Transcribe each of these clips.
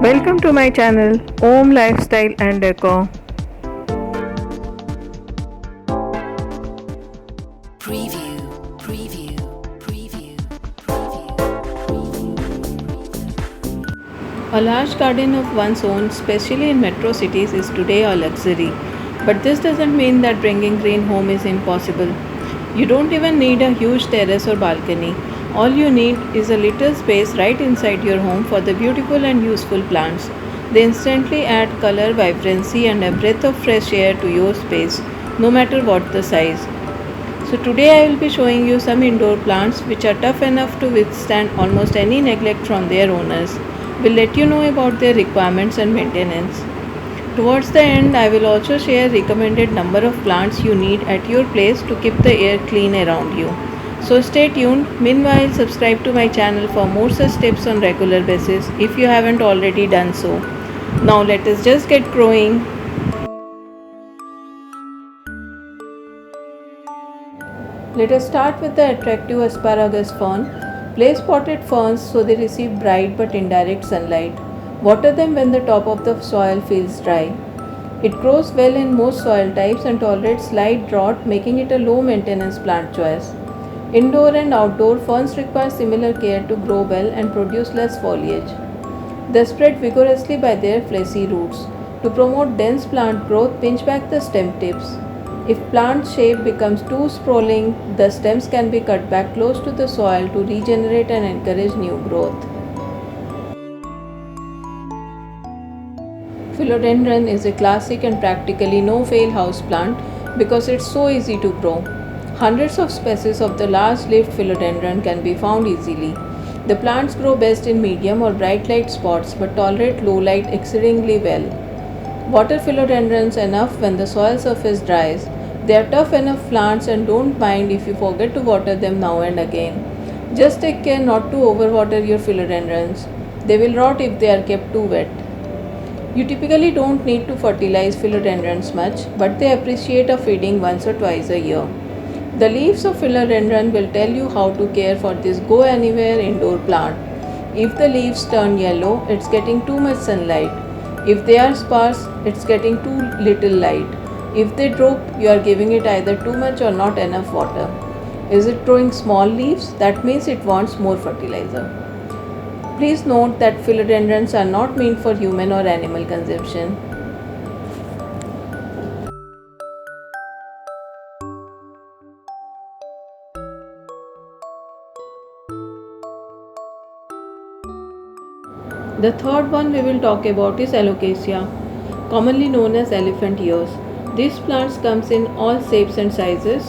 Welcome to my channel Om Lifestyle and Decor. Preview, preview, preview, preview. A large garden of one's own, especially in metro cities, is today a luxury. But this doesn't mean that bringing green home is impossible. You don't even need a huge terrace or balcony. All you need is a little space right inside your home for the beautiful and useful plants. They instantly add color, vibrancy, and a breath of fresh air to your space, no matter what the size. So today I will be showing you some indoor plants which are tough enough to withstand almost any neglect from their owners. We'll let you know about their requirements and maintenance. Towards the end, I will also share recommended number of plants you need at your place to keep the air clean around you. So stay tuned. Meanwhile, subscribe to my channel for more such tips on regular basis if you haven't already done so. Now let us just get growing. Let us start with the attractive asparagus fern. Place potted ferns so they receive bright but indirect sunlight. Water them when the top of the soil feels dry. It grows well in most soil types and tolerates light drought, making it a low maintenance plant choice. Indoor and outdoor, ferns require similar care to grow well and produce less foliage. They spread vigorously by their fleshy roots. To promote dense plant growth, pinch back the stem tips. If plant shape becomes too sprawling, the stems can be cut back close to the soil to regenerate and encourage new growth. Philodendron is a classic and practically no-fail houseplant because it's so easy to grow. Hundreds of species of the large-leaved philodendron can be found easily. The plants grow best in medium or bright light spots but tolerate low light exceedingly well. Water philodendrons enough when the soil surface dries. They are tough enough plants and don't mind if you forget to water them now and again. Just take care not to overwater your philodendrons. They will rot if they are kept too wet. You typically don't need to fertilize philodendrons much, but they appreciate a feeding once or twice a year. The leaves of philodendron will tell you how to care for this go anywhere indoor plant. If the leaves turn yellow, it's getting too much sunlight. If they are sparse, it's getting too little light. If they droop, you are giving it either too much or not enough water. Is it growing small leaves? That means it wants more fertilizer. Please note that philodendrons are not meant for human or animal consumption. The third one we will talk about is Alocasia, commonly known as elephant ears. These plants comes in all shapes and sizes.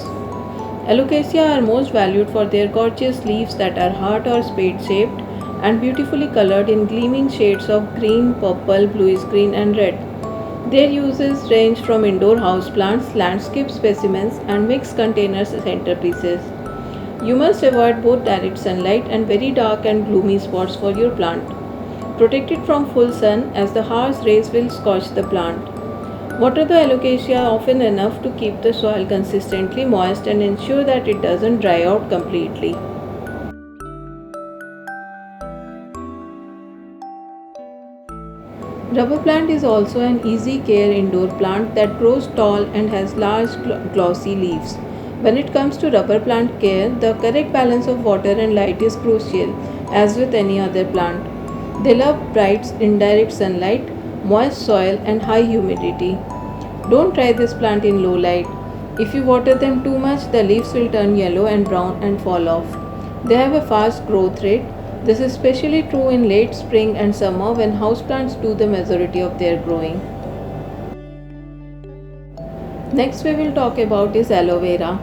Alocasia are most valued for their gorgeous leaves that are heart or spade shaped and beautifully colored in gleaming shades of green, purple, bluish green and red. Their uses range from indoor houseplants, landscape specimens and mixed containers centerpieces. You must avoid both direct sunlight and very dark and gloomy spots for your plant. Protect it from full sun as the harsh rays will scorch the plant. Water the Alocasia often enough to keep the soil consistently moist and ensure that it doesn't dry out completely. Rubber plant is also an easy care indoor plant that grows tall and has large glossy leaves. When it comes to rubber plant care, the correct balance of water and light is crucial, as with any other plant. They love bright, indirect sunlight, moist soil, and high humidity. Don't try this plant in low light. If you water them too much, the leaves will turn yellow and brown and fall off. They have a fast growth rate. This is especially true in late spring and summer when houseplants do the majority of their growing. Next we will talk about is aloe vera.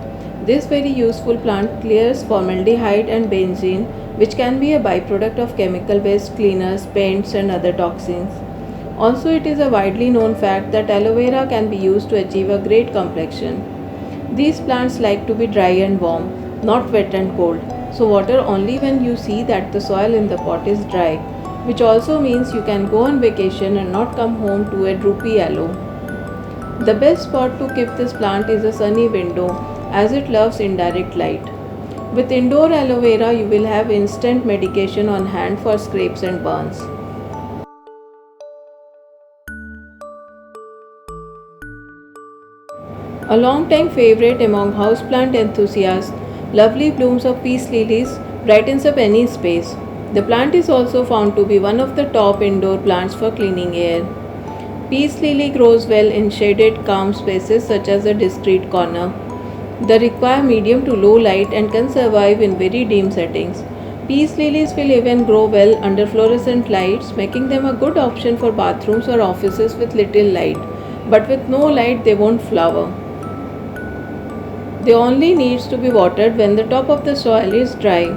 This very useful plant clears formaldehyde and benzene, which can be a byproduct of chemical-based cleaners, paints and other toxins. Also, it is a widely known fact that aloe vera can be used to achieve a great complexion. These plants like to be dry and warm, not wet and cold, so water only when you see that the soil in the pot is dry, which also means you can go on vacation and not come home to a droopy aloe. The best spot to keep this plant is a sunny window as it loves indirect light. With indoor aloe vera, you will have instant medication on hand for scrapes and burns. A long-time favorite among houseplant enthusiasts, lovely blooms of peace lilies brightens up any space. The plant is also found to be one of the top indoor plants for cleaning air. Peace lily grows well in shaded, calm spaces such as a discreet corner. They require medium to low light and can survive in very dim settings. Peace lilies will even grow well under fluorescent lights, making them a good option for bathrooms or offices with little light. But with no light, they won't flower. They only needs to be watered when the top of the soil is dry.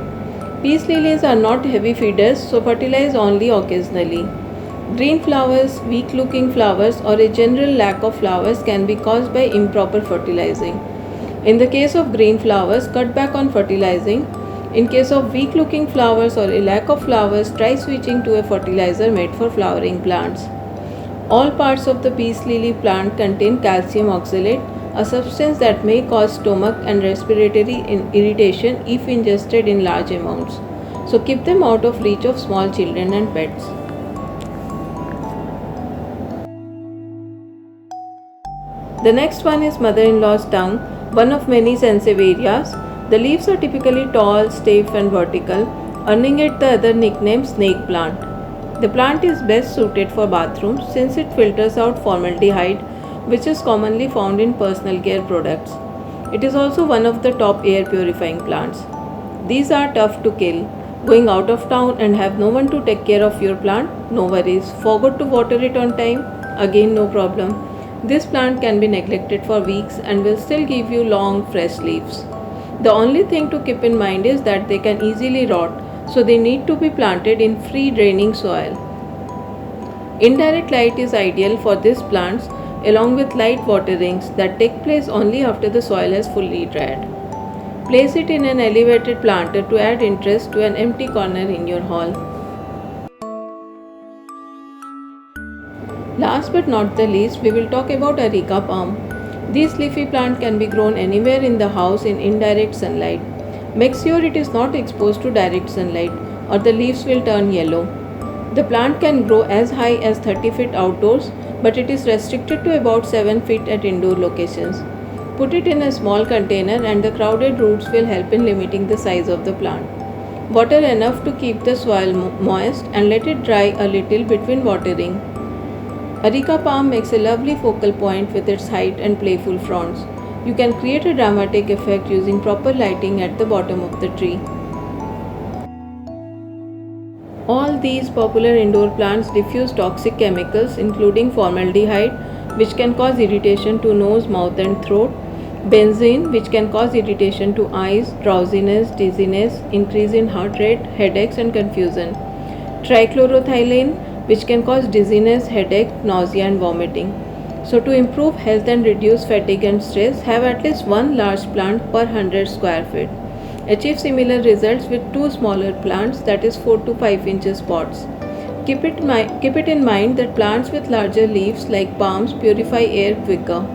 Peace lilies are not heavy feeders, so fertilize only occasionally. Green flowers, weak looking flowers, or a general lack of flowers can be caused by improper fertilizing. In the case of green flowers, cut back on fertilizing. In case of weak looking flowers or a lack of flowers, try switching to a fertilizer made for flowering plants. All parts of the peace lily plant contain calcium oxalate, a substance that may cause stomach and respiratory irritation if ingested in large amounts. So keep them out of reach of small children and pets. The next one is mother-in-law's tongue, one of many sansevieras. The leaves are typically tall, stiff and vertical, earning it the other nickname snake plant. The plant is best suited for bathrooms since it filters out formaldehyde, which is commonly found in personal care products. It is also one of the top air purifying plants. These are tough to kill. Going out of town and have no one to take care of your plant? No worries. Forgot to water it on time? Again, no problem. This plant can be neglected for weeks and will still give you long, fresh leaves. The only thing to keep in mind is that they can easily rot, so they need to be planted in free draining soil. Indirect light is ideal for these plants along with light waterings that take place only after the soil has fully dried. Place it in an elevated planter to add interest to an empty corner in your hall. Last but not the least, we will talk about Areca palm. This leafy plant can be grown anywhere in the house in indirect sunlight. Make sure it is not exposed to direct sunlight or the leaves will turn yellow. The plant can grow as high as 30 feet outdoors, but it is restricted to about 7 feet at indoor locations. Put it in a small container and the crowded roots will help in limiting the size of the plant. Water enough to keep the soil moist and let it dry a little between watering. Areca palm makes a lovely focal point with its height and playful fronds. You can create a dramatic effect using proper lighting at the bottom of the tree. All these popular indoor plants diffuse toxic chemicals including formaldehyde, which can cause irritation to nose, mouth and throat, benzene, which can cause irritation to eyes, drowsiness, dizziness, increase in heart rate, headaches and confusion, trichloroethylene, which can cause dizziness, headache, nausea and vomiting. So to improve health and reduce fatigue and stress, have at least one large plant per 100 square feet. Achieve similar results with two smaller plants, that is 4 to 5 inches pots. Keep it in mind that plants with larger leaves like palms purify air quicker.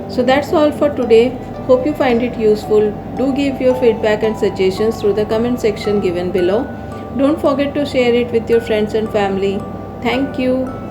So that's all for today. Hope you find it useful. Do give your feedback and suggestions through the comment section given below. Don't forget to share it with your friends and family. Thank you.